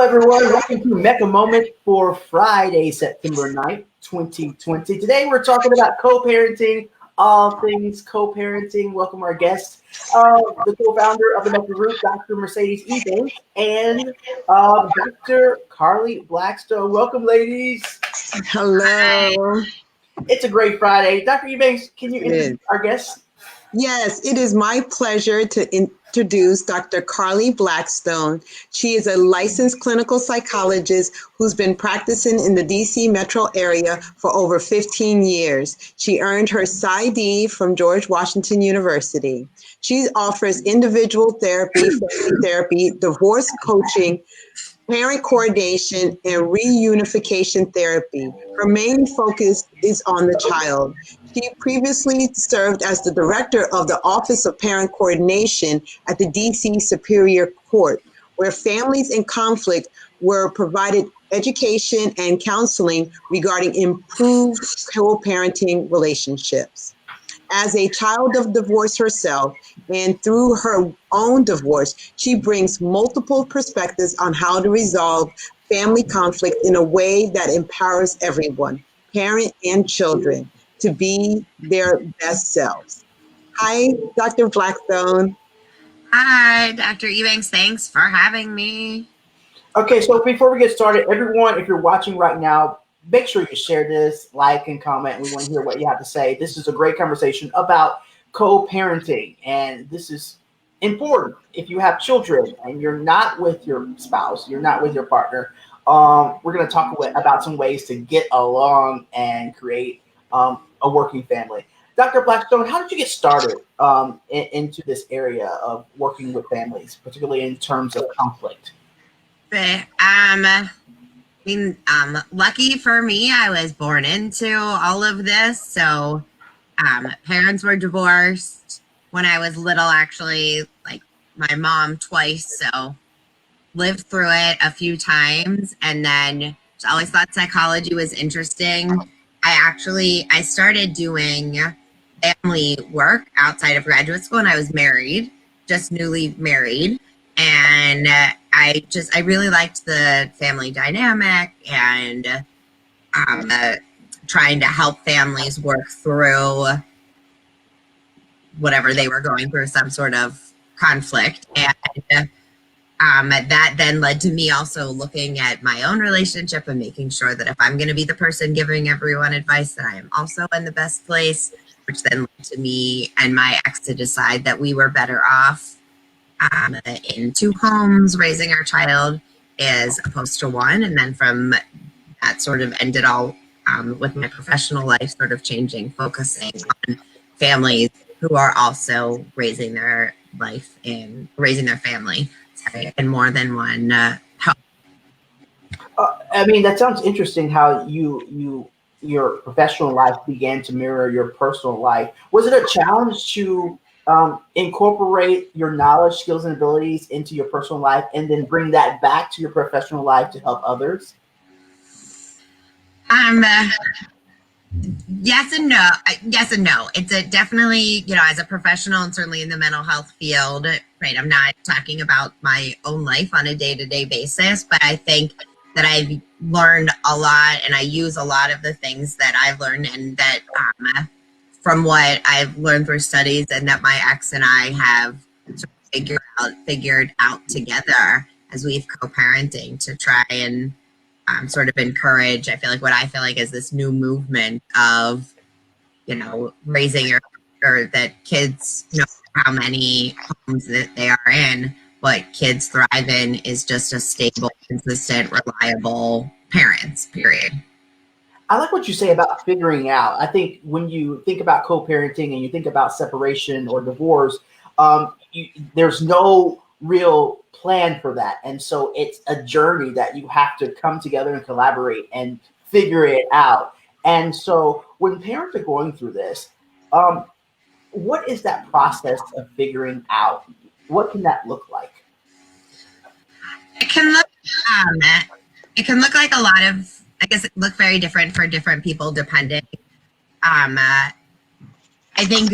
everyone. Welcome to MECCA Moment for Friday, September 9th, 2020. Today, we're talking about co-parenting, all things co-parenting. Welcome our guest, the co-founder of the MECCA Group, Dr. Mercedes Ebanks, and Dr. Carly Blackstone. Welcome, ladies. Hello. It's a great Friday. Dr. Ebanks, can you introduce our guest? Yes, it is my pleasure to introduce Dr. Carly Blackstone. She is a licensed clinical psychologist who's been practicing in the DC metro area for over 15 years. She earned her PsyD from George Washington University. She offers individual therapy, family therapy, divorce coaching, parent coordination, and reunification therapy. Her main focus is on the child. She previously served as the director of the Office of Parent Coordination at the DC Superior Court, where families in conflict were provided education and counseling regarding improved co-parenting relationships. As a child of divorce herself, and through her own divorce, she brings multiple perspectives on how to resolve family conflict in a way that empowers everyone, parent and children, to be their best selves. Hi, Dr. Blackstone. Hi, Dr. Ebanks. Thanks for having me. Okay, so before we get started, everyone, if you're watching right now, make sure you share this, like, and comment. We want to hear what you have to say. This is a great conversation about co-parenting, and this is important. If you have children and you're not with your spouse, you're not with your partner, we're going to talk about some ways to get along and create a working family. Dr. Blackstone, how did you get started into this area of working with families, particularly in terms of conflict? Lucky for me, I was born into all of this. So parents were divorced when I was little, actually, like my mom twice. So lived through it a few times, and then always thought psychology was interesting. I started doing family work outside of graduate school, and I was married, just newly married. And I really liked the family dynamic and trying to help families work through whatever they were going through, some sort of conflict. And that then led to me also looking at my own relationship and making sure that if I'm going to be the person giving everyone advice, that I am also in the best place, which then led to me and my ex to decide that we were better off in two homes raising our child as opposed to one. And then from that sort of ended all with my professional life sort of changing, focusing on families who are also raising their life and raising their family in more than one home. I mean, that sounds interesting how your professional life began to mirror your personal life. Was it a challenge to incorporate your knowledge, skills, and abilities into your personal life and then bring that back to your professional life to help others? Yes and no. Yes and no. It's definitely, as a professional and certainly in the mental health field, right? I'm not talking about my own life on a day-to-day basis, but I think that I've learned a lot, and I use a lot of the things that I've learned, and that from what I've learned through studies, and that my ex and I have sort of figured out together as we've co-parenting to try and sort of encourage, what I feel like is this new movement of, raising or that kids know how many homes that they are in. What kids thrive in is just a stable, consistent, reliable parents, period. I like what you say about figuring out. I think when you think about co-parenting and you think about separation or divorce, there's no real plan for that. And so it's a journey that you have to come together and collaborate and figure it out. And so when parents are going through this, what is that process of figuring out? What can that look like? It can look like a lot of, it look very different for different people depending. I think,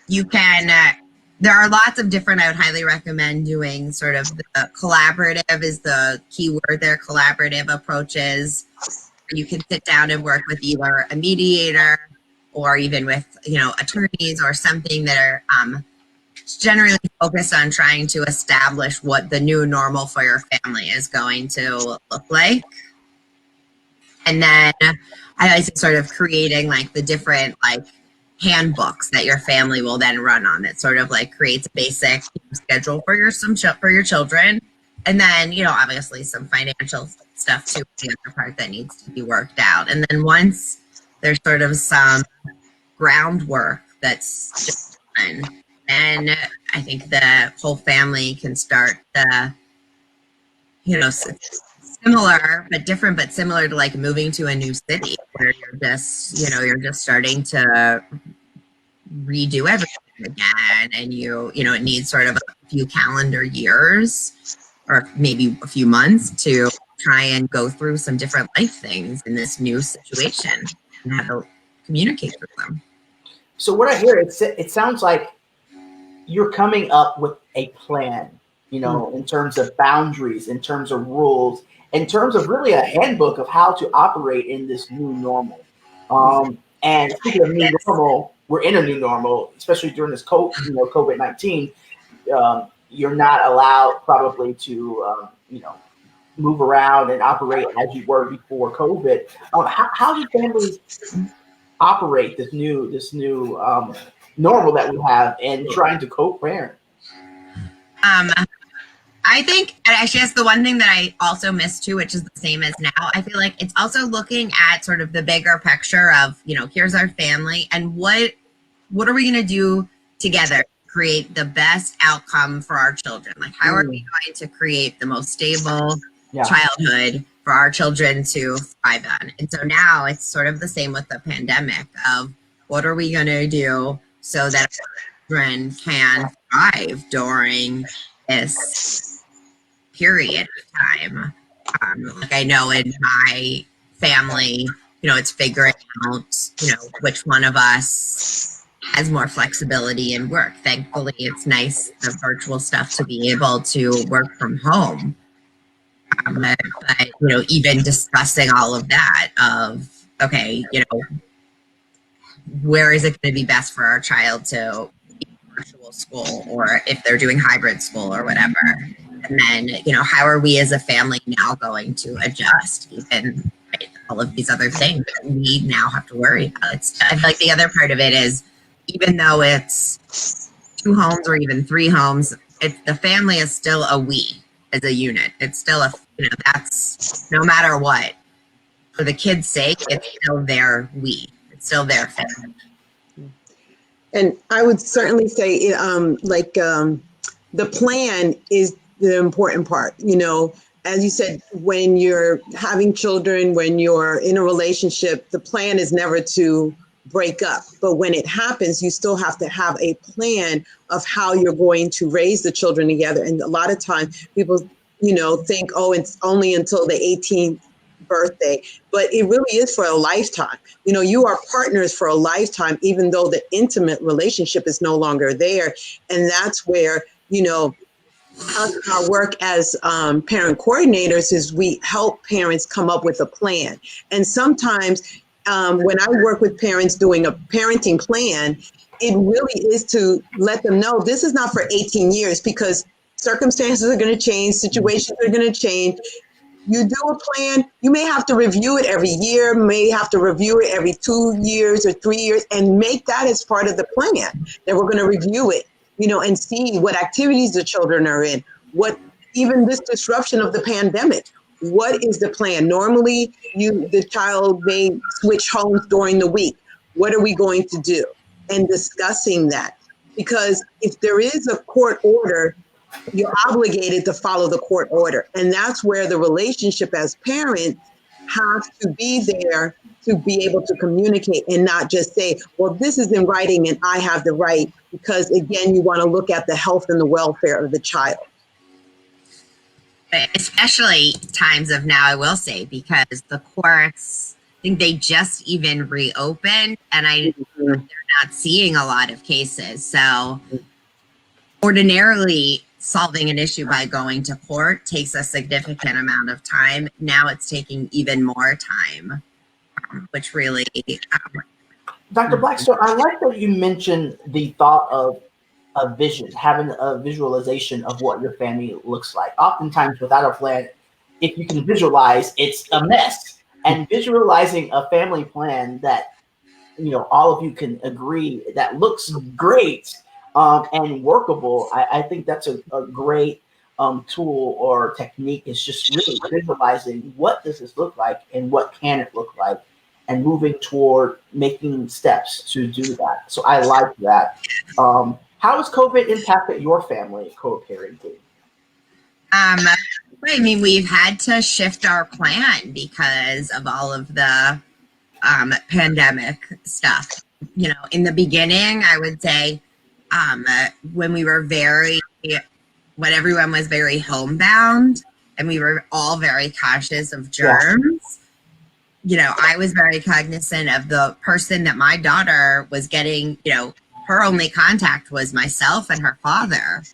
you can there are lots of different, I would highly recommend doing sort of the collaborative is the key word there, collaborative approaches. You can sit down and work with either a mediator or even with, attorneys or something that are generally focused on trying to establish what the new normal for your family is going to look like. And then I like sort of creating like the different like handbooks that your family will then run on. It sort of like creates a basic schedule for your children, and then obviously some financial stuff too. The other part that needs to be worked out, and then once there's sort of some groundwork that's just done, then I think the whole family can start the similar but different, but similar to like moving to a new city where you're just starting to redo everything again, and it needs sort of a few calendar years or maybe a few months to try and go through some different life things in this new situation and how to communicate with them. So what I hear, it sounds like you're coming up with a plan, in terms of boundaries, in terms of rules, in terms of really a handbook of how to operate in this new normal. And speaking of new normal, we're in a new normal, especially during this COVID-19. You're not allowed probably to, move around and operate as you were before COVID. How do families operate this new normal that we have and trying to co-parent? I think, and actually that's the one thing that I also miss too, which is the same as now. I feel like it's also looking at sort of the bigger picture of, here's our family and what are we going to do together to create the best outcome for our children? Like, how are we going to create the most stable childhood for our children to thrive on? And so now it's sort of the same with the pandemic of what are we going to do so that our children can thrive during this period of time. Like I know in my family, it's figuring out, which one of us has more flexibility in work. Thankfully, it's nice, the virtual stuff, to be able to work from home. But even discussing all of that of, okay, where is it going to be best for our child to be in virtual school, or if they're doing hybrid school or whatever. And then, how are we as a family now going to adjust even all of these other things that we now have to worry about? I feel like the other part of it is, even though it's 2 homes or even 3 homes, the family is still a we as a unit. It's still that's no matter what. For the kids' sake, it's still their we. It's still their family. And I would certainly say, the plan is the important part. As you said, when you're having children, when you're in a relationship, the plan is never to break up. But when it happens, you still have to have a plan of how you're going to raise the children together. And a lot of times people, think, oh, it's only until the 18th birthday, but it really is for a lifetime. You are partners for a lifetime, even though the intimate relationship is no longer there. And that's where, our work as parent coordinators is we help parents come up with a plan. And sometimes when I work with parents doing a parenting plan, it really is to let them know this is not for 18 years, because circumstances are going to change, situations are going to change. You do a plan, you may have to review it every year, may have to review it every 2 years or 3 years, and make that as part of the plan, that we're going to review it, and see what activities the children are in, what even this disruption of the pandemic, what is the plan? Normally, the child may switch homes during the week. What are we going to do? And discussing that, because if there is a court order, you're obligated to follow the court order. And that's where the relationship as parents has to be there to be able to communicate and not just say, well, this is in writing and I have the right, because again, you want to look at the health and the welfare of the child. Especially times of now, I will say, because the courts, I think they just even reopened, and they're not seeing a lot of cases. So ordinarily solving an issue by going to court takes a significant amount of time. Now it's taking even more time, which really. Dr. Blackstone, I like that you mentioned the thought of a vision, having a visualization of what your family looks like. Oftentimes, without a plan, if you can visualize, it's a mess. And visualizing a family plan that all of you can agree that looks great and workable, I think that's a great tool or technique. Is just really visualizing what does this look like and what can it look like, and moving toward making steps to do that. So I like that. How has COVID impacted your family co-parenting? I mean, we've had to shift our plan because of all of the pandemic stuff. In the beginning, I would say when everyone was very homebound and we were all very cautious of germs, I was very cognizant of the person that my daughter was getting, her only contact was myself and her father.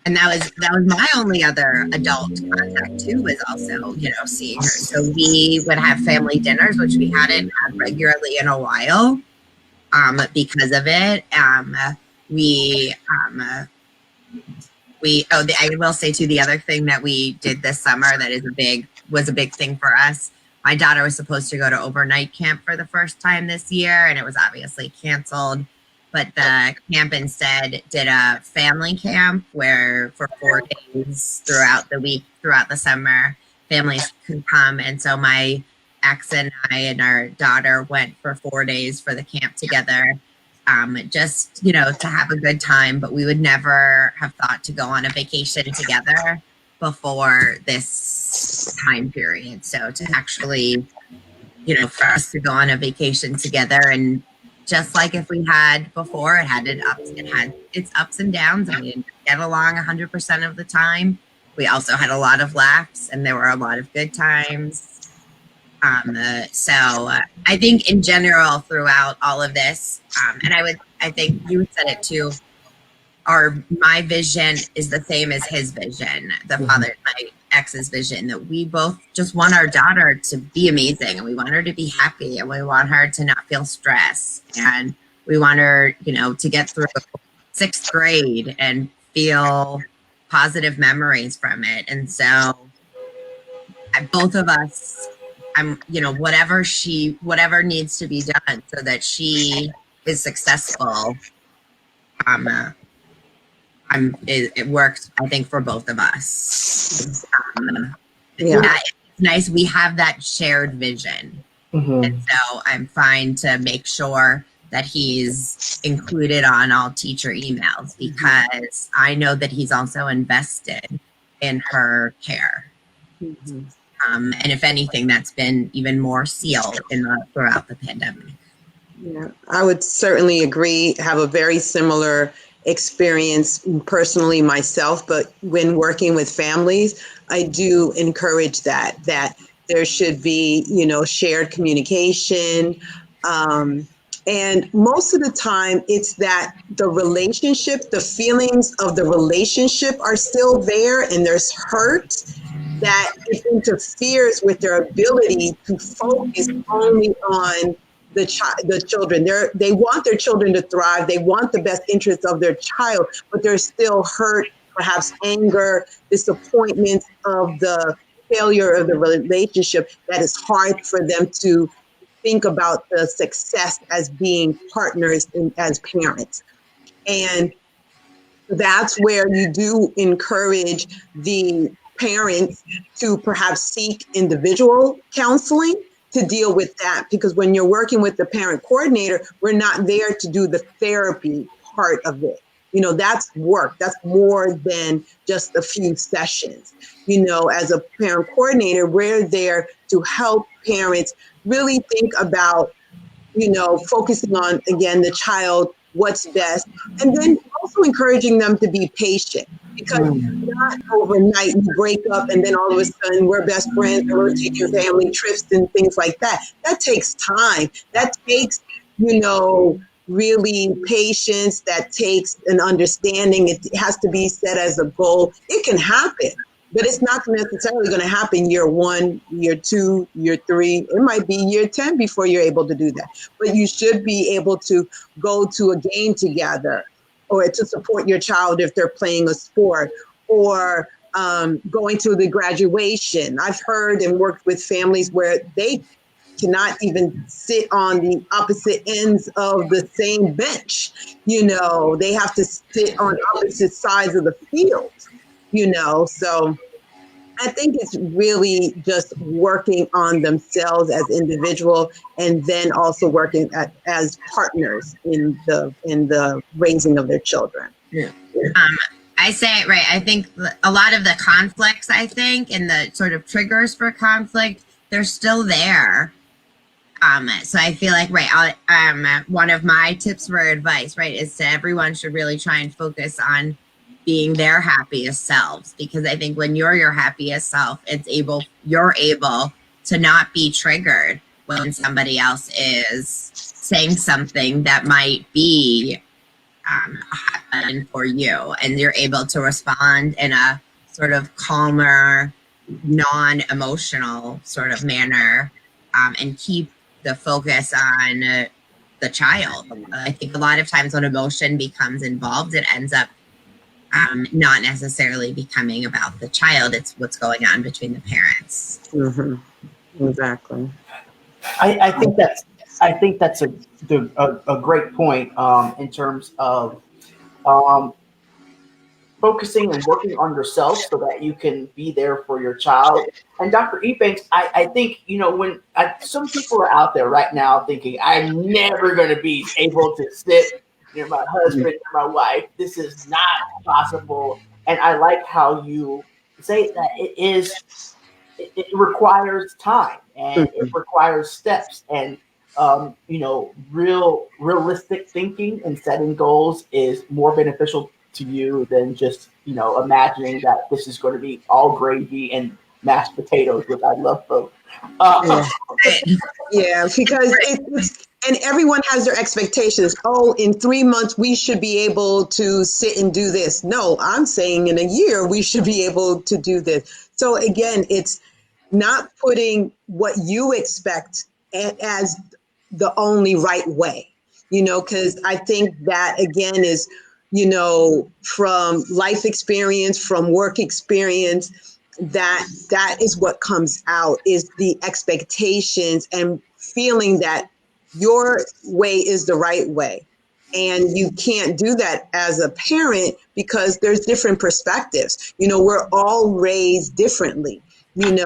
And that was my only other adult contact too, was also, seeing her. So we would have family dinners, which we hadn't had regularly in a while because of it. I will say too, the other thing that we did this summer that was a big thing for us. My daughter was supposed to go to overnight camp for the first time this year, and it was obviously canceled. But the camp instead did a family camp where for 4 days throughout the week, throughout the summer, families could come. And so my ex and I and our daughter went for 4 days for the camp together, just, to have a good time. But we would never have thought to go on a vacation together before this time period. So to actually, for us to go on a vacation together, and just like if we had before, it had its ups and downs. I mean, get along 100% of the time. We also had a lot of laughs, and there were a lot of good times. So I think in general throughout all of this, and I think you said it too, my vision is the same as his vision, my ex's vision, that we both just want our daughter to be amazing, and we want her to be happy, and we want her to not feel stress, and we want her, to get through 6th grade and feel positive memories from it. And so both of us, whatever needs to be done so that she is successful, it works, I think, for both of us. It's nice. We have that shared vision. Mm-hmm. And so I'm fine to make sure that he's included on all teacher emails, because I know that he's also invested in her care. Mm-hmm. And if anything, that's been even more sealed throughout the pandemic. Yeah, I would certainly agree, have a very similar experience personally myself, but when working with families, I do encourage that there should be, shared communication. And most of the time it's that the relationship, the feelings of the relationship are still there, and there's hurt that it interferes with their ability to focus only on the children. They want their children to thrive. They want the best interests of their child, but there's still hurt, perhaps anger, disappointment of the failure of the relationship that is hard for them to think about the success as being partners as parents. And that's where you do encourage the parents to perhaps seek individual counseling to deal with that, because when you're working with the parent coordinator, we're not there to do the therapy part of it. That's work. That's more than just a few sessions. As a parent coordinator, we're there to help parents really think about, focusing on, again, the child, what's best, and then also encouraging them to be patient. Because not overnight we break up and then all of a sudden we're best friends and we're taking family trips and things like that. That takes time. That takes, really patience, that takes an understanding. It has to be set as a goal. It can happen, but it's not necessarily going to happen year 1, year 2, year 3. It might be year 10 before you're able to do that. But you should be able to go to a game together, or to support your child if they're playing a sport, or going to the graduation. I've heard and worked with families where they cannot even sit on the opposite ends of the same bench. They have to sit on opposite sides of the field, so I think it's really just working on themselves as individual, and then also working as partners in the raising of their children. Yeah. I say it right. I think a lot of the conflicts, and the sort of triggers for conflict, they're still there. So I feel like, one of my tips for advice, is that everyone should really try and focus on being their happiest selves, because I think when you're your happiest self, you're able to not be triggered when somebody else is saying something that might be a hot button for you, and you're able to respond in a sort of calmer, non-emotional sort of manner, and keep the focus on the child. I think a lot of times when emotion becomes involved, it ends up not necessarily becoming about the child. It's what's going on between the parents. Mm-hmm. Exactly. I think that's a great point in terms of focusing and working on yourself so that you can be there for your child. And Dr. Ebanks, I think, when some people are out there right now thinking, I'm never going to be able to sit near my husband or my wife. This is not possible. And I like how you say that it requires time, and it requires steps, and realistic thinking and setting goals is more beneficial to you than just imagining that this is going to be all gravy and mashed potatoes, which I love both. Yeah, because and everyone has their expectations. Oh, in 3 months we should be able to sit and do this. No, I'm saying in a year we should be able to do this. So again, it's not putting what you expect as the only right way, because I think that again is, from life experience, from work experience, that is what comes out, is the expectations and feeling that your way is the right way. And you can't do that as a parent because there's different perspectives. We're all raised differently. We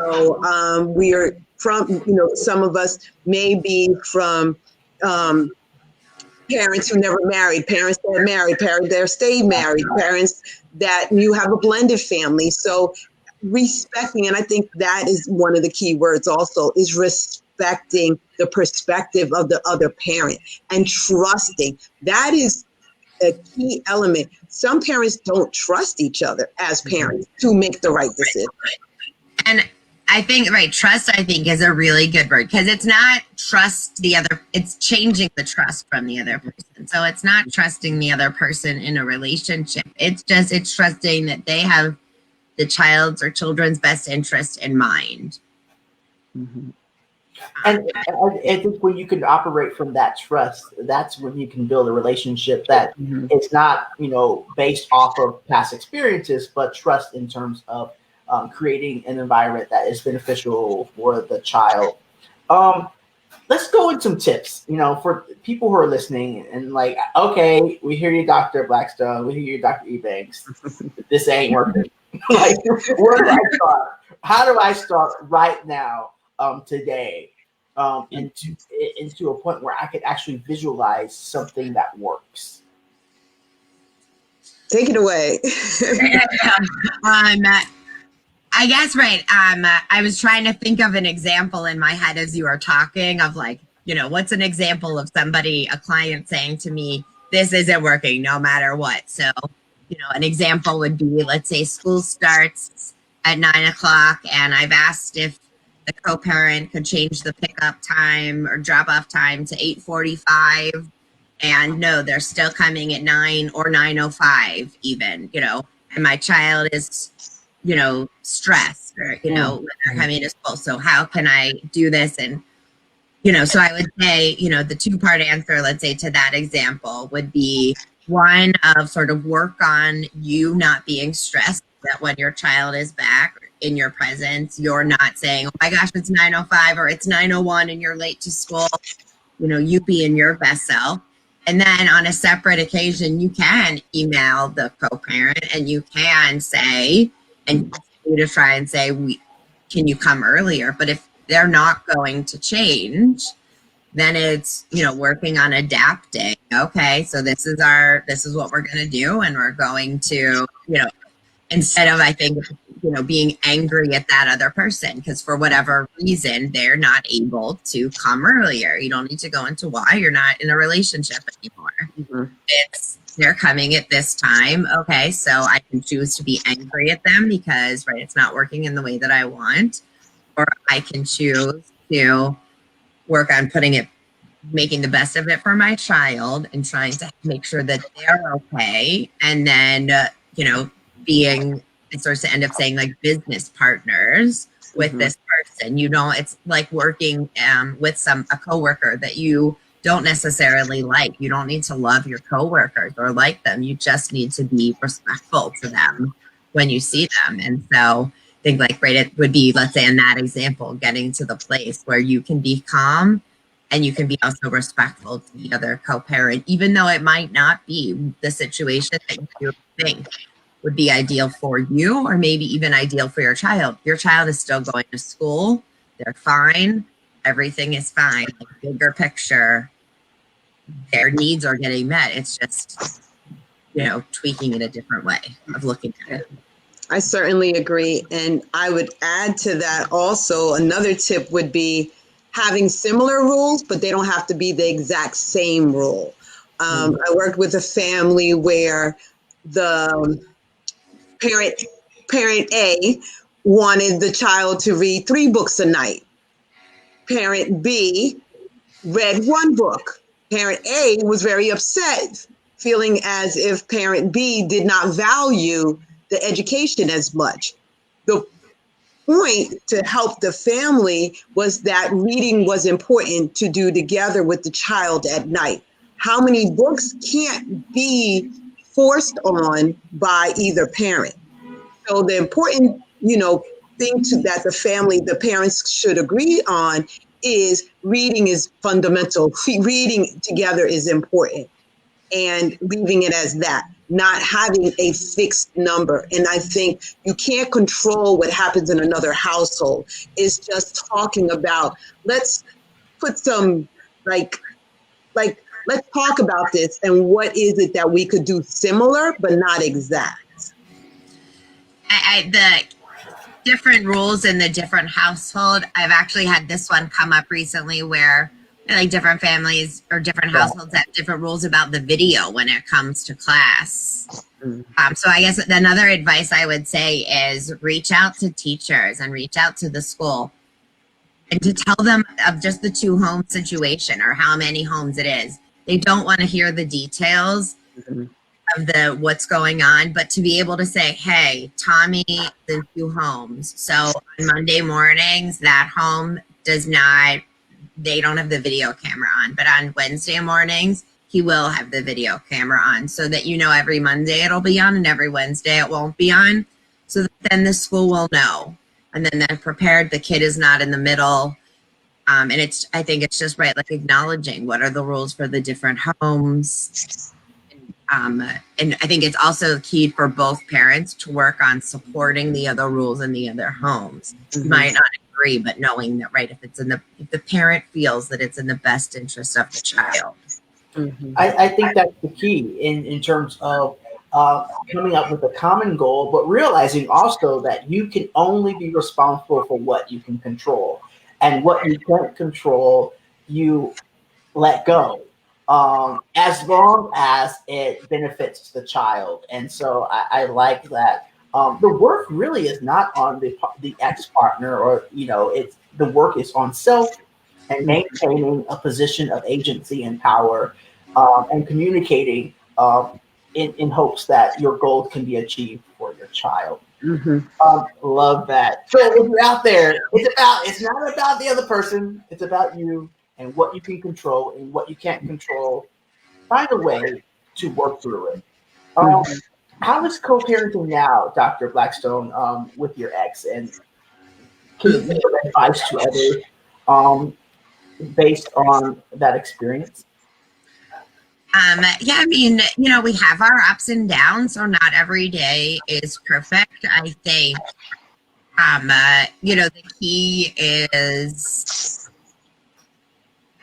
are from, some of us may be from parents who never married, parents that are married, parents that stayed married, parents that you have a blended family. So respecting, and I think that is one of the key words also, is respecting the perspective of the other parent and trusting. That is a key element. Some parents don't trust each other as parents to make the right decision. And I think, trust, I think, is a really good word, because it's not trust the other, it's changing the trust from the other person. So it's not trusting the other person in a relationship. It's trusting that they have the child's or children's best interest in mind. Mm-hmm. And I think when you can operate from that trust, that's when you can build a relationship that it's not, based off of past experiences, but trust in terms of creating an environment that is beneficial for the child. Let's go with some tips, for people who are listening and like, okay, we hear you, Dr. Blackstone. We hear you, Dr. Ebanks. This ain't working. Like, where do I start? How do I start right now, today, into a point where I could actually visualize something that works? Take it away. I guess, I was trying to think of an example in my head as you were talking of what's an example of somebody, a client saying to me, this isn't working no matter what. So, an example would be, let's say school starts at 9:00 and I've asked if the co-parent could change the pickup time or drop off time to 8:45. And no, they're still coming at 9 or 9:05 even, and my child is, stressed, or, when they're coming to school. So how can I do this? And, so I would say, the two-part answer, let's say, to that example would be one of sort of work on you not being stressed, that when your child is back in your presence, you're not saying, oh my gosh, it's 9:05 or it's 9:01 and you're late to school. You be in your best self. And then on a separate occasion, you can email the co-parent and you can say, and continue to try and say, can you come earlier? But if they're not going to change, then it's, working on adapting. Okay, so this is what we're going to do. And we're going to, instead of, I think, being angry at that other person because for whatever reason they're not able to come earlier. You don't need to go into why. You're not in a relationship anymore. It's they're coming at this time. Okay, so I can choose to be angry at them because it's not working in the way that I want, or I can choose to work on making the best of it for my child and trying to make sure that they're okay. And then, being, it starts to end up saying like business partners with this person. It's like working with a coworker that you don't necessarily like. You don't need to love your coworkers or like them. You just need to be respectful to them when you see them. And so I think it would be, let's say in that example, getting to the place where you can be calm and you can be also respectful to the other co-parent, even though it might not be the situation that you think would be ideal for you, or maybe even ideal for your child. Your child is still going to school. They're fine. Everything is fine. Bigger picture, their needs are getting met. It's just, tweaking it a different way of looking at it. I certainly agree. And I would add to that also, another tip would be having similar rules, but they don't have to be the exact same rule. I worked with a family where the parent A wanted the child to read 3 books a night. Parent B read 1 book. Parent A was very upset, feeling as if parent B did not value the education as much. The point to help the family was that reading was important to do together with the child at night. How many books can't be forced on by either parent? So the important, thing that the parents should agree on is reading is fundamental. Reading together is important, and leaving it as that, not having a fixed number. And I think you can't control what happens in another household. It's just talking about, let's put some, let's talk about this and what is it that we could do similar, but not exact. The different rules in the different household. I've actually had this one come up recently where different families or different households have different rules about the video when it comes to class. So I guess another advice I would say is reach out to teachers and reach out to the school and to tell them of just the 2-home situation or how many homes it is. They don't want to hear the details of what's going on, but to be able to say, hey, Tommy is in 2 homes. So on Monday mornings, that home they don't have the video camera on, but on Wednesday mornings, he will have the video camera on, so that every Monday it'll be on and every Wednesday it won't be on, so that then the school will know. And then they're prepared. The kid is not in the middle. And I think it's just acknowledging what are the rules for the different homes. And I think it's also key for both parents to work on supporting the other rules in the other homes. You might not agree, but knowing that, if the parent feels that it's in the best interest of the child. I think that's the key in terms of coming up with a common goal, but realizing also that you can only be responsible for what you can control, and what you can't control, you let go. As long as it benefits the child. And so I like that. The work really is not on the ex-partner, or it's the work is on self and maintaining a position of agency and power and communicating in hopes that your goals can be achieved for your child. Mm-hmm. Love that. So if you're out there, it's not about the other person. It's about you and what you can control and what you can't control. Find a way to work through it. Mm-hmm. How is co-parenting now, Dr. Blackstone, with your ex? And can you give advice to others um, based on that experience? Yeah, I mean, we have our ups and downs, so not every day is perfect. I think, the key is,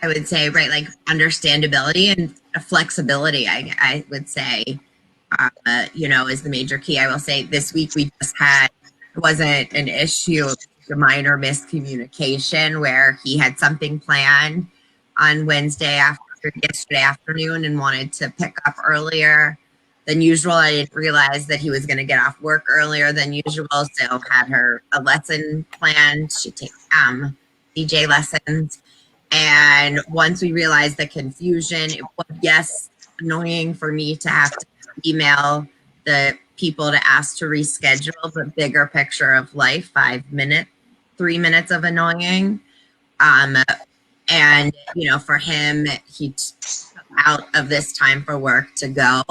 I would say, right, like understandability and flexibility, I would say, is the major key. I will say this week we just had, it wasn't an issue, it was a minor miscommunication where he had something planned on Wednesday after yesterday afternoon and wanted to pick up earlier than usual. I didn't realize that he was going to get off work earlier than usual, so had her a lesson planned. She takes DJ lessons. And once we realized the confusion, it was, yes, annoying for me to have to email the people to ask to reschedule, but bigger picture of life, 5 minutes, 3 minutes of annoying. And, for him, he took out of this time for work to go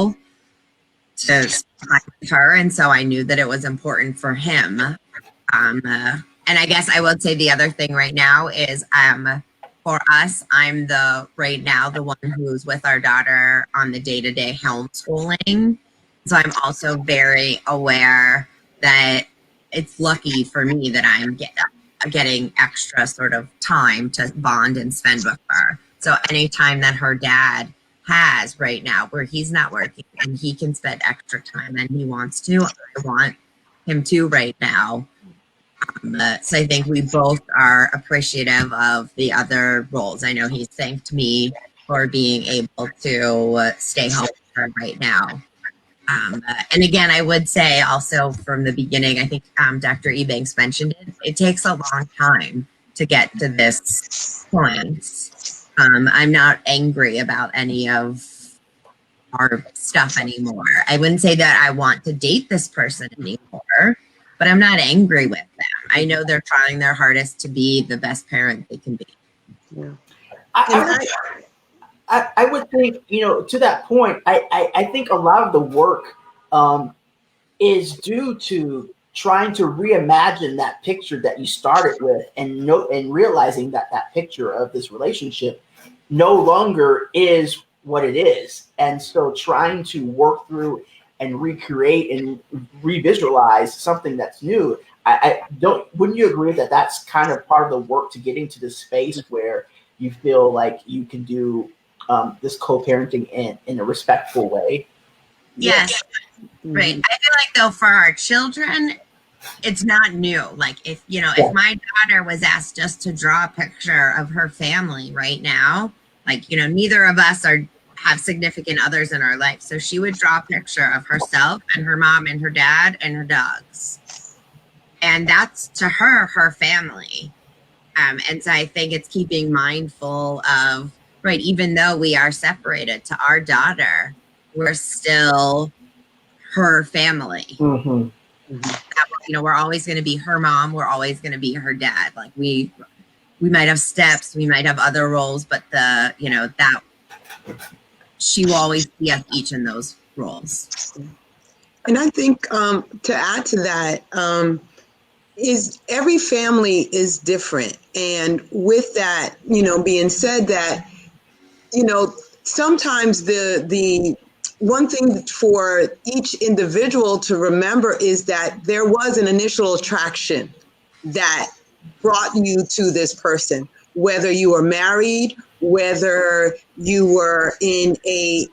to spend with her. And so I knew that it was important for him. And I guess I would say the other thing right now is, for us, I'm right now the one who's with our daughter on the day-to-day homeschooling. So I'm also very aware that it's lucky for me that I'm getting extra sort of time to bond and spend with her. So anytime that her dad has right now where he's not working and he can spend extra time and he wants to, I want him to right now. So I think we both are appreciative of the other roles. I know he's thanked me for being able to stay home with her right now. And again, I would say also from the beginning, I think Dr. Ebanks mentioned it takes a long time to get to this point. I'm not angry about any of our stuff anymore. I wouldn't say that I want to date this person anymore, but I'm not angry with them. I know they're trying their hardest to be the best parent they can be. Yeah. I would think, to that point, I think a lot of the work is due to trying to reimagine that picture that you started with and realizing that picture of this relationship no longer is what it is. And so trying to work through and recreate and revisualize something that's new. Wouldn't you agree that that's kind of part of the work to getting to this space where you feel like you can do this co-parenting in a respectful way? Yes. Mm-hmm. Right. I feel like though for our children, it's not new. Like if my daughter was asked just to draw a picture of her family right now, like, neither of us have significant others in our life. So she would draw a picture of herself and her mom and her dad and her dogs. And that's to her family. And so I think it's keeping mindful of, right, even though we are separated to our daughter, we're still her family. Mm-hmm. We're always going to be her mom. We're always going to be her dad. Like we might have steps, we might have other roles, but that she will always see us each in those roles. And I think to add to that, is every family is different. And with that, being said that, sometimes the one thing for each individual to remember is that there was an initial attraction that brought you to this person, whether you were married, whether you were in a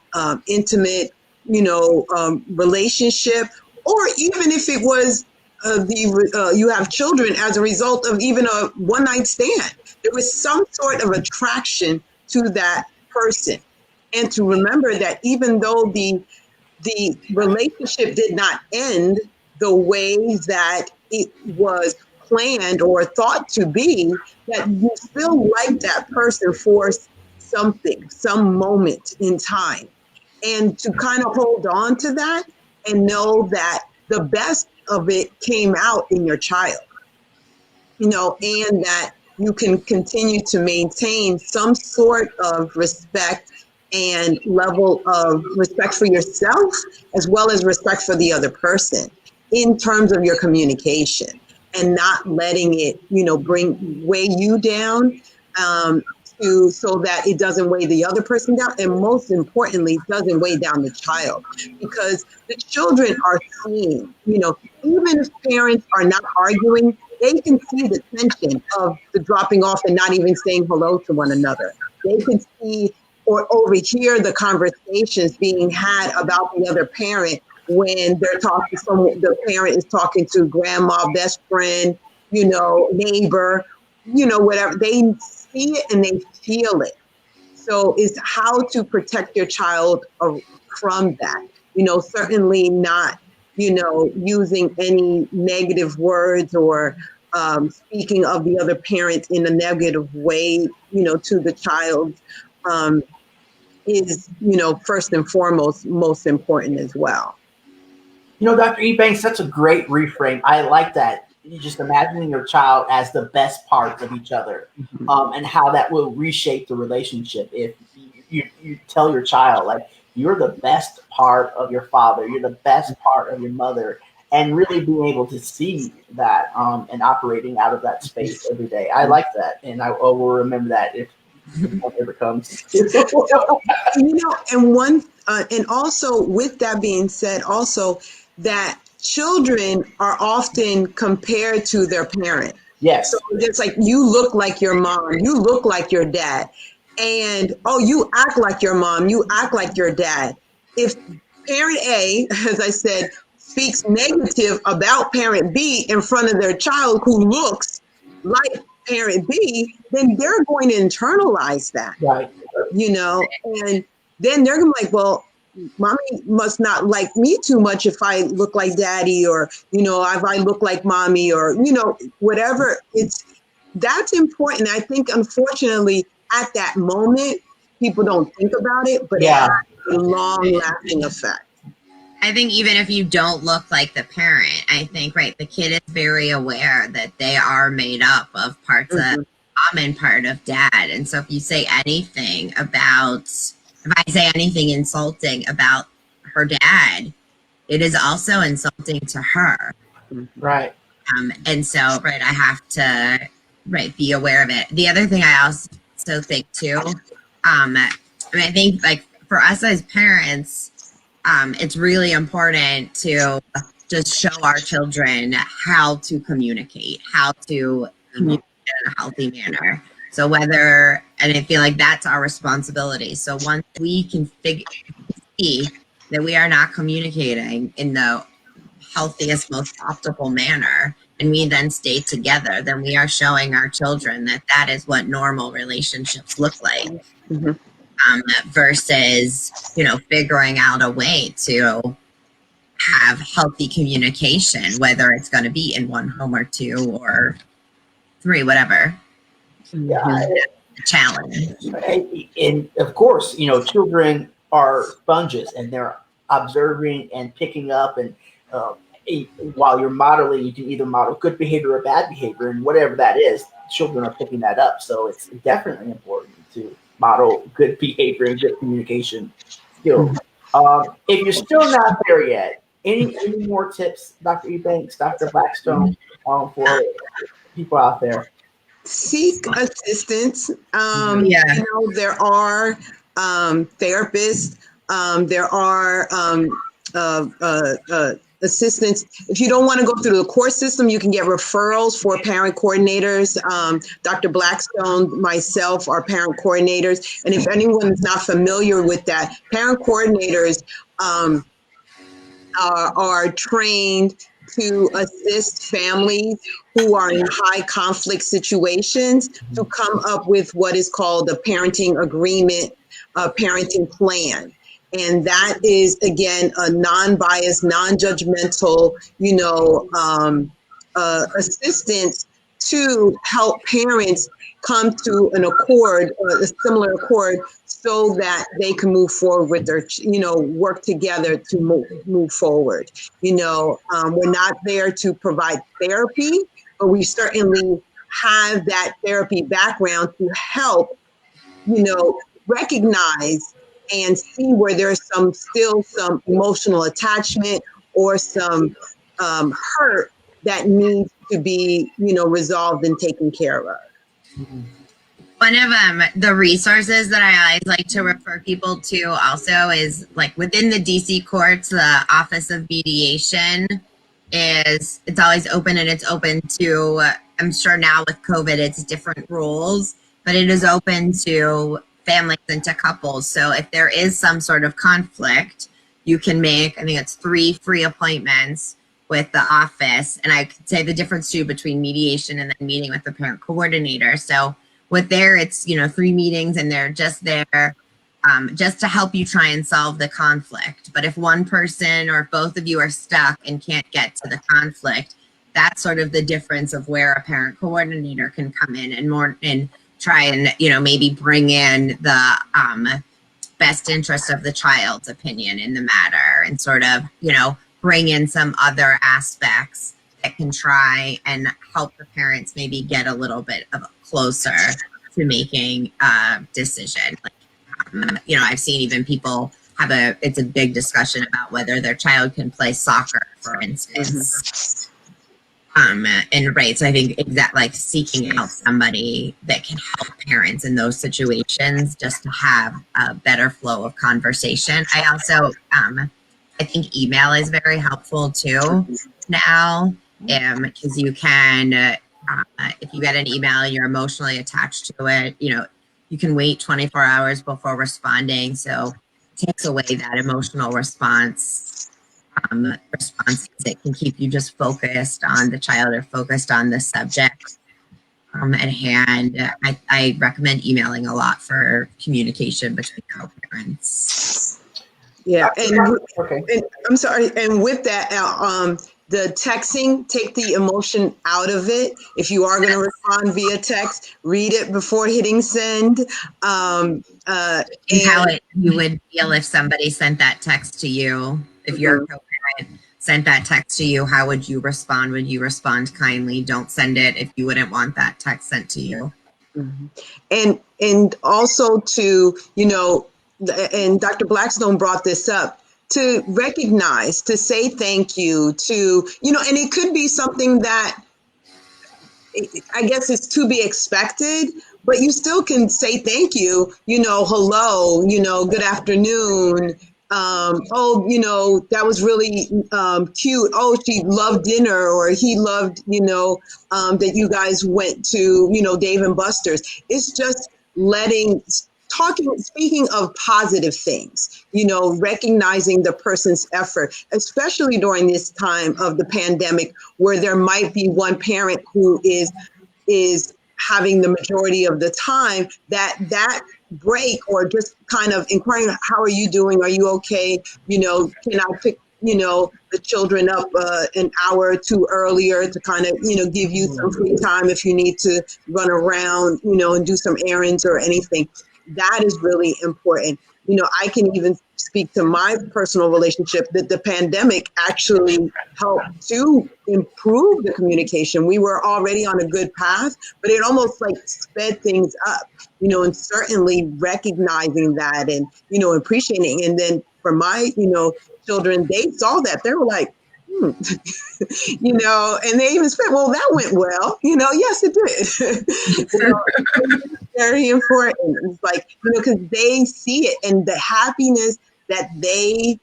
intimate, relationship, or even if it was you have children as a result of even a one-night stand. There was some sort of attraction to that person. And to remember that even though the relationship did not end the way that it was planned or thought to be, that you still like that person for something, some moment in time, and to kind of hold on to that and know that the best of it came out in your child, and that you can continue to maintain some sort of respect and level of respect for yourself as well as respect for the other person in terms of your communication, and not letting it, weigh you down, so that it doesn't weigh the other person down, and most importantly, doesn't weigh down the child, because the children are seeing, even if parents are not arguing, they can see the tension of the dropping off and not even saying hello to one another. They can see or overhear the conversations being had about the other parent when they're talking. The parent is talking to grandma, best friend, neighbor, whatever. They see it and they feel it. So it's how to protect your child from that. Certainly not, using any negative words or speaking of the other parent in a negative way, to the child, is, first and foremost, most important as well. Dr. Ebanks, that's a great reframe. I like that. You just imagining your child as the best part of each other, and how that will reshape the relationship. If you tell your child, like, you're the best part of your father, you're the best part of your mother, and really being able to see that, and operating out of that space every day. I like that, and I will remember that if it ever comes. And also with that being said, also that children are often compared to their parent. Yes. So it's like, you look like your mom, you look like your dad, and you act like your mom, you act like your dad. If parent A, as I said, speaks negative about parent B in front of their child who looks like parent B, then they're going to internalize that. Right. And then they're going to be like, well, mommy must not like me too much if I look like daddy, or, if I look like mommy, or, whatever. That's important. I think, unfortunately, at that moment, people don't think about it, but it has a long-lasting effect. I think even if you don't look like the parent, I think, right, the kid is very aware that they are made up of parts of mom and part of dad. And so if you say anything insulting about her dad, it is also insulting to her. Right. And so, right, I have to, be aware of it. The other thing I also think too, I think, like, for us as parents, it's really important to just show our children how to communicate, how to communicate in a healthy manner. So and I feel like that's our responsibility. So once we can see that we are not communicating in the healthiest, most optimal manner, and we then stay together, then we are showing our children that is what normal relationships look like. Versus, figuring out a way to have healthy communication, whether it's going to be in one home or two or three, whatever. Yeah. Challenge. And of course, children are sponges, and they're observing and picking up, and while you're modeling, you can either model good behavior or bad behavior, and whatever that is, children are picking that up. So it's definitely important to model good behavior and good communication skills. If you're still not there yet, any more tips, Dr. Ebanks, Dr. Blackstone, for people out there? Seek assistance. There are therapists. There are assistance. If you don't want to go through the court system, you can get referrals for parent coordinators. Dr. Blackstone, myself are parent coordinators. And if anyone is not familiar with that, parent coordinators are trained to assist families who are in high conflict situations to come up with what is called a parenting agreement, a parenting plan. And that is, again, a non-biased, non-judgmental, assistance to help parents come to an accord, a similar accord, so that they can move forward with their, work together to move forward. We're not there to provide therapy, but we certainly have that therapy background to help, recognize and see where there's still some emotional attachment or some hurt that needs to be, resolved and taken care of. One of the resources that I always like to refer people to also is like within the DC courts, the Office of Mediation it's always open, and it's open to, I'm sure now with COVID, it's different rules, but it is open to families and to couples. So if there is some sort of conflict, you can make, I think it's 3 free appointments with the office. And I could say the difference too between mediation and then meeting with the parent coordinator. So with there, it's, 3 meetings, and they're just there just to help you try and solve the conflict. But if one person or both of you are stuck and can't get to the conflict, that's sort of the difference of where a parent coordinator can come in and try and, maybe bring in the best interest of the child's opinion in the matter, and sort of, bring in some other aspects that can try and help the parents maybe get a little bit closer to making a decision. I've seen even people it's a big discussion about whether their child can play soccer, for instance. And right, so I think like seeking out somebody that can help parents in those situations just to have a better flow of conversation. I also, I think email is very helpful too now, because you can, if you get an email and you're emotionally attached to it, you can wait 24 hours before responding. So it takes away that emotional responses. It can keep you just focused on the child or focused on the subject at hand. I recommend emailing a lot for communication between co-parents. Yeah, and I'm sorry, and with that, the texting, take the emotion out of it. If you are going to respond via text, read it before hitting send. And how you would feel if somebody sent that text to you, if your co-parent sent that text to you, how would you respond? Would you respond kindly? Don't send it if you wouldn't want that text sent to you. And also to, and Dr. Blackstone brought this up, to recognize, to say thank you, to, and it could be something that I guess is to be expected, but you still can say thank you, hello, good afternoon. That was really cute. Oh, she loved dinner, or he loved, that you guys went to, Dave and Buster's. It's just speaking of positive things, recognizing the person's effort, especially during this time of the pandemic, where there might be one parent who is having the majority of the time, that break, or just kind of inquiring, how are you doing? Are you okay? Can I pick, the children up an hour or two earlier to kind of, give you some free time if you need to run around, and do some errands or anything. That is really important. I can even speak to my personal relationship that the pandemic actually helped to improve the communication. We were already on a good path, but it almost like sped things up, and certainly recognizing that and, appreciating. And then for my, children, they saw that. They were like, and they even said, well, that went well. Yes, it did. Very important. It's like, because they see it, and the happiness that they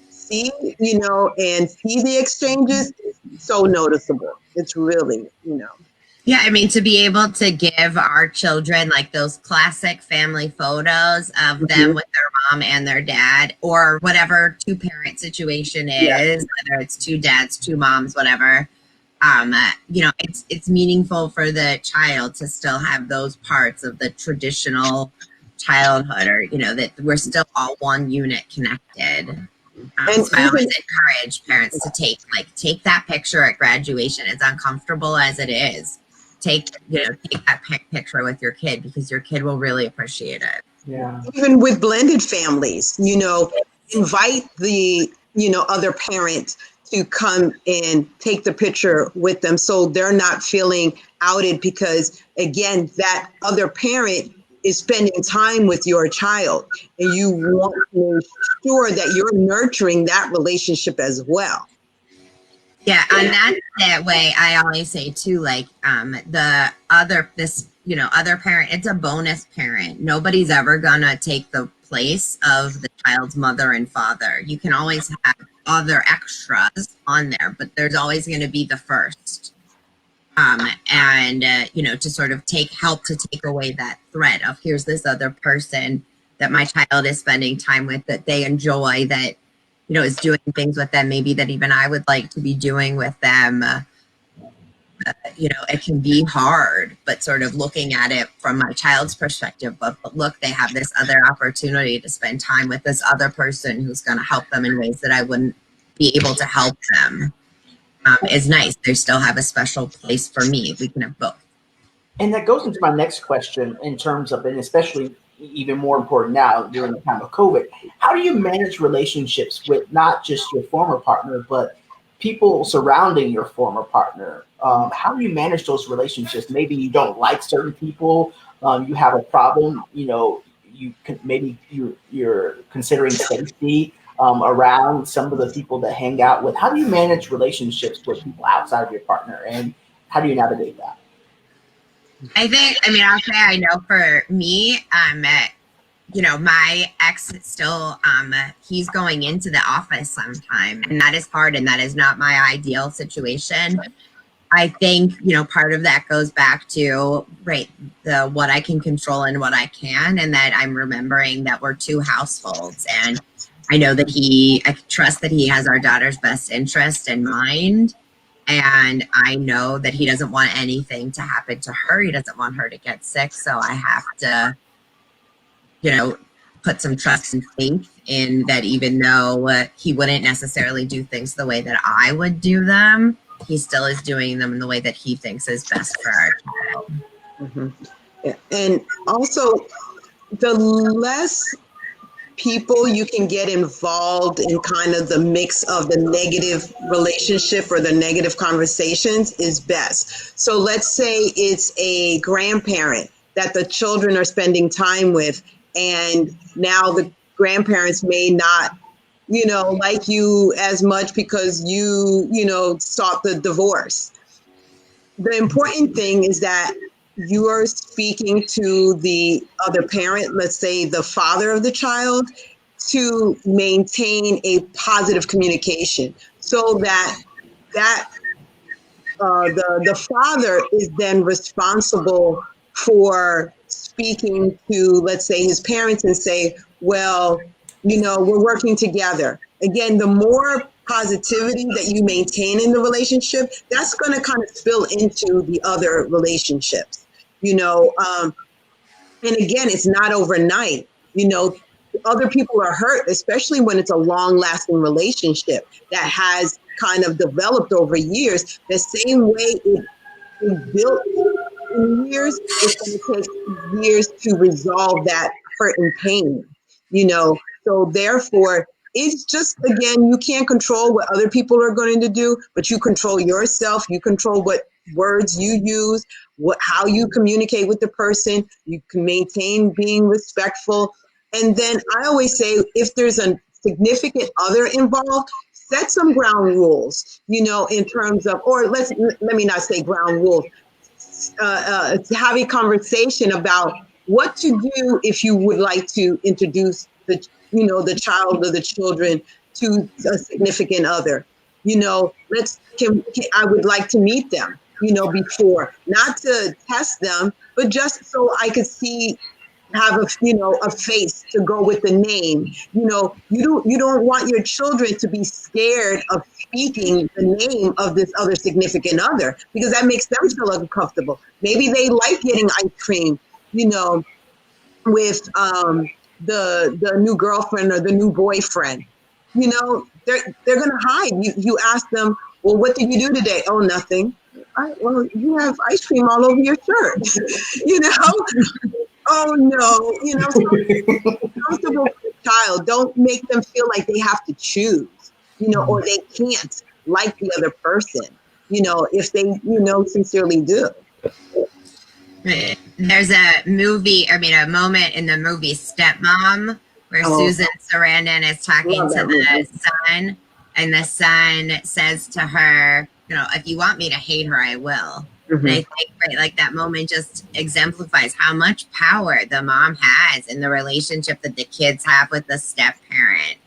see, and see the exchanges is so noticeable. It's really, Yeah, I mean, to be able to give our children like those classic family photos of them with their mom and their dad, or whatever 2-parent situation is, whether it's 2 dads, 2 moms, whatever. It's meaningful for the child to still have those parts of the traditional childhood, or that we're still all one unit connected. So I always encourage parents to take that picture at graduation, as uncomfortable as it is. take that picture with your kid, because your kid will really appreciate it. Yeah. Even with blended families, invite the, other parent to come and take the picture with them, so they're not feeling outed, because again, that other parent is spending time with your child, and you want to make sure that you're nurturing that relationship as well. Yeah, and that's that way. I always say too, like the other other parent, it's a bonus parent. Nobody's ever gonna take the place of the child's mother and father. You can always have other extras on there, but there's always going to be the first. And to sort of help to take away that threat of, here's this other person that my child is spending time with, that they enjoy, that is doing things with them maybe that even I would like to be doing with them. It can be hard, but sort of looking at it from my child's perspective, but look, they have this other opportunity to spend time with this other person who's going to help them in ways that I wouldn't be able to help them, is nice. They still have a special place for me. We can have both. And that goes into my next question in terms of, and especially even more important now during the time of COVID, how do you manage relationships with not just your former partner, but people surrounding your former partner? How do you manage those relationships? Maybe you don't like certain people, you have a problem, you're considering safety around some of the people that hang out with. How do you manage relationships with people outside of your partner, and how do you navigate that? I'll say, I know for me, my ex still, he's going into the office sometime, and that is hard, and that is not my ideal situation. I think, part of that goes back to, what I can control and what I can, and that I'm remembering that we're two households, and I know that I trust that he has our daughter's best interest in mind. And I know that he doesn't want anything to happen to her. He doesn't want her to get sick. So I have to, put some trust and faith in that, even though he wouldn't necessarily do things the way that I would do them, he still is doing them in the way that he thinks is best for our child. Mm-hmm. Yeah. And also, the less people you can get involved in kind of the mix of the negative relationship or the negative conversations is best. So let's say it's a grandparent that the children are spending time with, and now the grandparents may not, like you as much because you sought the divorce. The important thing is that you are speaking to the other parent, let's say the father of the child, to maintain a positive communication, so that the father is then responsible for speaking to, let's say, his parents and say, well, we're working together. Again, the more positivity that you maintain in the relationship, that's going to kind of spill into the other relationships. And again, it's not overnight. Other people are hurt, especially when it's a long-lasting relationship that has kind of developed over years. The same way it built in years, it's going to take years to resolve that hurt and pain. So therefore, it's just, again, you can't control what other people are going to do, but you control yourself. You control what words you use, how you communicate with the person. You can maintain being respectful. And then I always say, if there's a significant other involved, set some ground rules, in terms of, or let me not say ground rules, have a conversation about what to do if you would like to introduce the child or the children to a significant other. I would like to meet them, before, not to test them, but just so I could have a face to go with the name. You don't want your children to be scared of speaking the name of this other significant other, because that makes them feel uncomfortable. Maybe they like getting ice cream, with the new girlfriend or the new boyfriend. They're gonna hide. You ask them, well, what did you do today? Oh, nothing. well, you have ice cream all over your shirt, you know? Oh no, so comfortable for the child. Don't make them feel like they have to choose, or they can't like the other person, if they, sincerely do. There's a moment in the movie Stepmom where Susan Sarandon is talking to the son, and the son says to her, if you want me to hate her, I will. And I think, right, like that moment just exemplifies how much power the mom has in the relationship that the kids have with the step parent.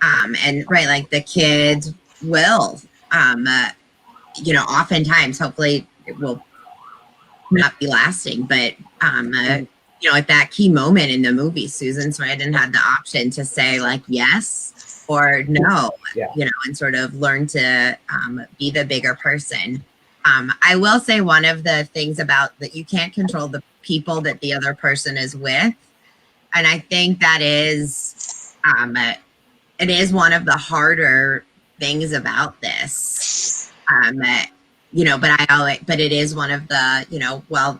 And right, like the kids will, oftentimes, hopefully it will not be lasting, but at that key moment in the movie, Susan Sarandon had the option to say like yes or no, and sort of learn to be the bigger person. I will say one of the things about that, you can't control the people that the other person is with, and I think that is it is one of the harder things about this. But it is one of the,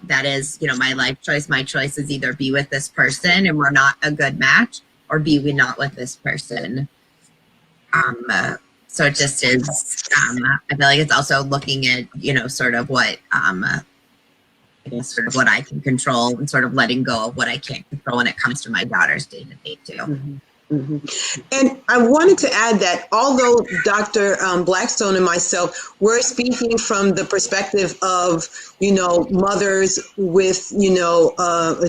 that is, my life choice. My choice is either be with this person and we're not a good match, or be we not with this person. So it just is, I feel like it's also looking at, sort of what, sort of what I can control, and sort of letting go of what I can't control when it comes to my daughter's day-to-day too. And I wanted to add that although Dr. Blackstone and myself, we're speaking from the perspective of, mothers with,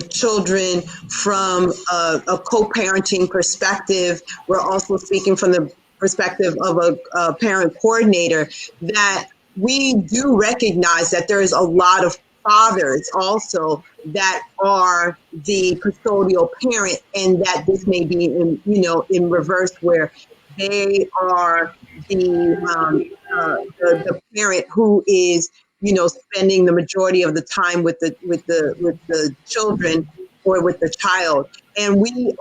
children from a co-parenting perspective. We're also speaking from the perspective of a parent coordinator, that we do recognize that there is a lot of fathers also that are the custodial parent, and that this may be in reverse, where they are the parent who is spending the majority of the time with the children or with the child. And we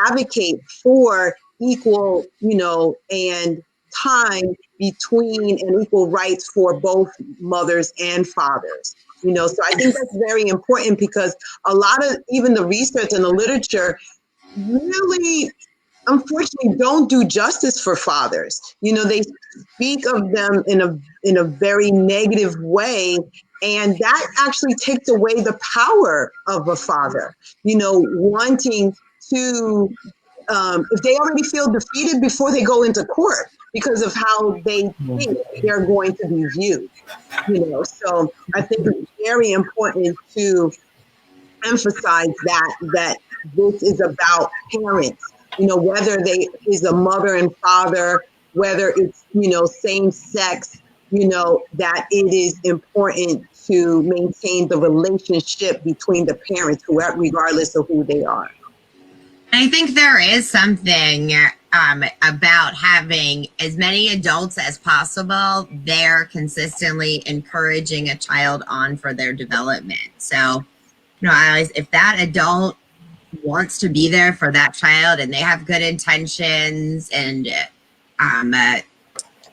advocate for equal and time between, and equal rights for both mothers and fathers. So I think that's very important, because a lot of even the research and the literature really, unfortunately, don't do justice for fathers. They speak of them in a very negative way, and that actually takes away the power of a father. Wanting to, if they already feel defeated before they go into court because of how they think they're going to be viewed. So I think it's very important to emphasize that this is about parents, whether they is a mother and father, whether it's, same sex, that it is important to maintain the relationship between the parents, regardless of who they are. I think there is something about having as many adults as possible there consistently encouraging a child on for their development. So, if that adult wants to be there for that child and they have good intentions and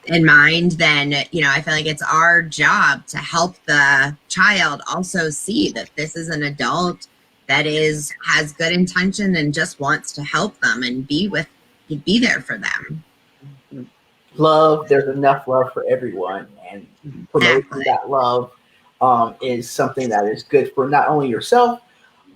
in mind, then, I feel like it's our job to help the child also see that this is an adult that has good intention and just wants to help them and be there for them. Love, there's enough love for everyone, and promoting that love is something that is good for not only yourself,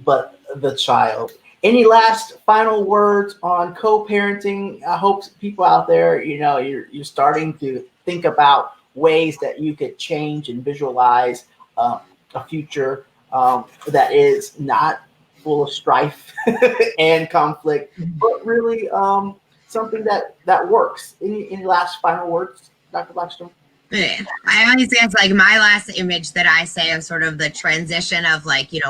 but the child. Any last final words on co-parenting? I hope people out there, you're starting to think about ways that you could change and visualize a future that is not full of strife and conflict, but really something that works. Any last final words, Dr. Blackstone? I always say it's like my last image that I say of sort of the transition of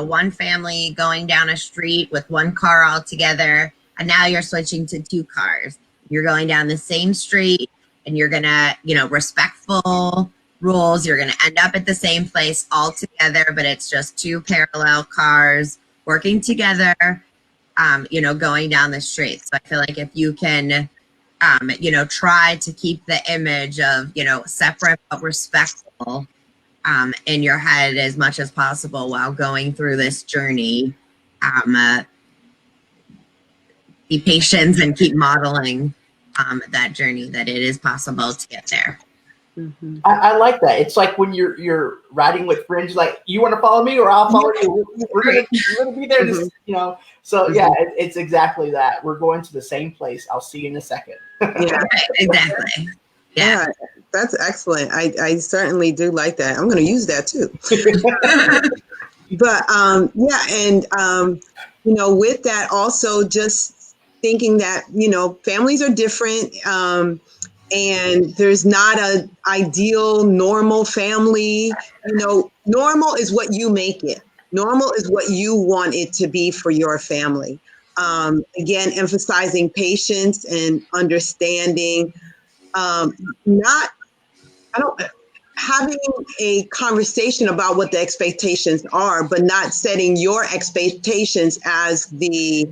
one family going down a street with one car all together, and now you're switching to two cars. You're going down the same street, and you're gonna, respectful rules. You're gonna end up at the same place all together, but it's just two parallel cars working together, going down the street. So I feel like if you can try to keep the image of, separate but respectful, in your head as much as possible while going through this journey. Be patient and keep modeling that journey, that it is possible to get there. Mm-hmm. I like that. It's like when you're riding with friends, like, you want to follow me or I'll follow you. We're gonna be there, Mm-hmm. you know. So yeah, it's exactly that. We're going to the same place. I'll see you in a second. Yeah, Exactly. Yeah. That's excellent. I certainly do like that. I'm going to use that too. But you know, with that also just thinking that, you know, families are different, and there's not a ideal normal family. You know, normal is what you make it. Normal is what you want it to be for your family. Again, emphasizing patience and understanding. Not, I don't, having a conversation about what the expectations are, but not setting your expectations as the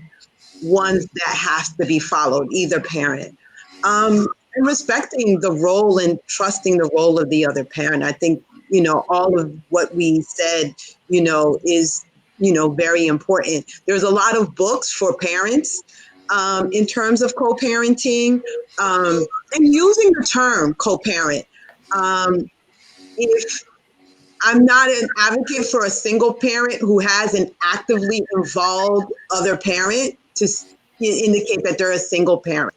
ones that has to be followed, either parent. And respecting the role and trusting the role of the other parent. I think, you know, all of what we said, you know, is, you know, very important. There's a lot of books for parents in terms of co-parenting, and using the term co-parent. If I'm not an advocate for a single parent who has an actively involved other parent to indicate that they're a single parent.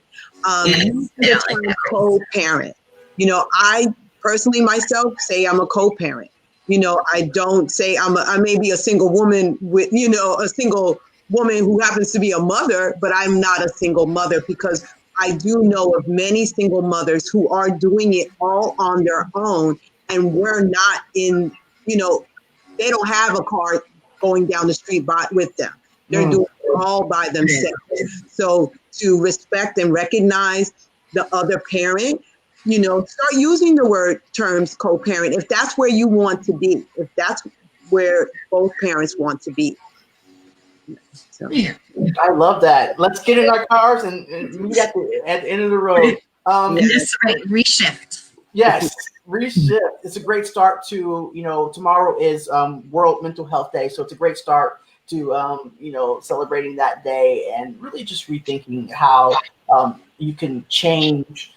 Using the term co-parent. You know, I personally myself say I'm a co-parent. You know, I don't say I may be a single woman with, you know, a single woman who happens to be a mother, but I'm not a single mother, because I do know of many single mothers who are doing it all on their own, and we're not in, you know, they don't have a car going down the street with them. They're doing it all by themselves. So to respect and recognize the other parent, you know, start using the word terms co-parent if that's where you want to be, if that's where both parents want to be. So. I love that. Let's get in our cars and meet at the end of the road. That's right. Reshift. Yes, reshift. It's a great start to, you know, tomorrow is World Mental Health Day. So it's a great start to, you know, celebrating that day and really just rethinking how you can change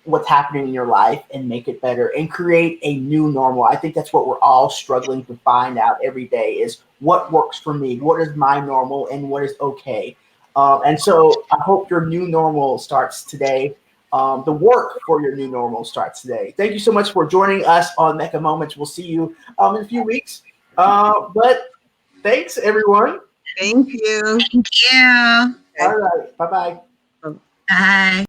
what's happening in your life and make it better and create a new normal. I think that's what we're all struggling to find out every day is what works for me, what is my normal, and what is okay. And so I hope your new normal starts today. The work for your new normal starts today. Thank you so much for joining us on MECCA Moments. We'll see you in a few weeks. But thanks, everyone. Thank you. Thank you. All right. Bye-bye. Bye.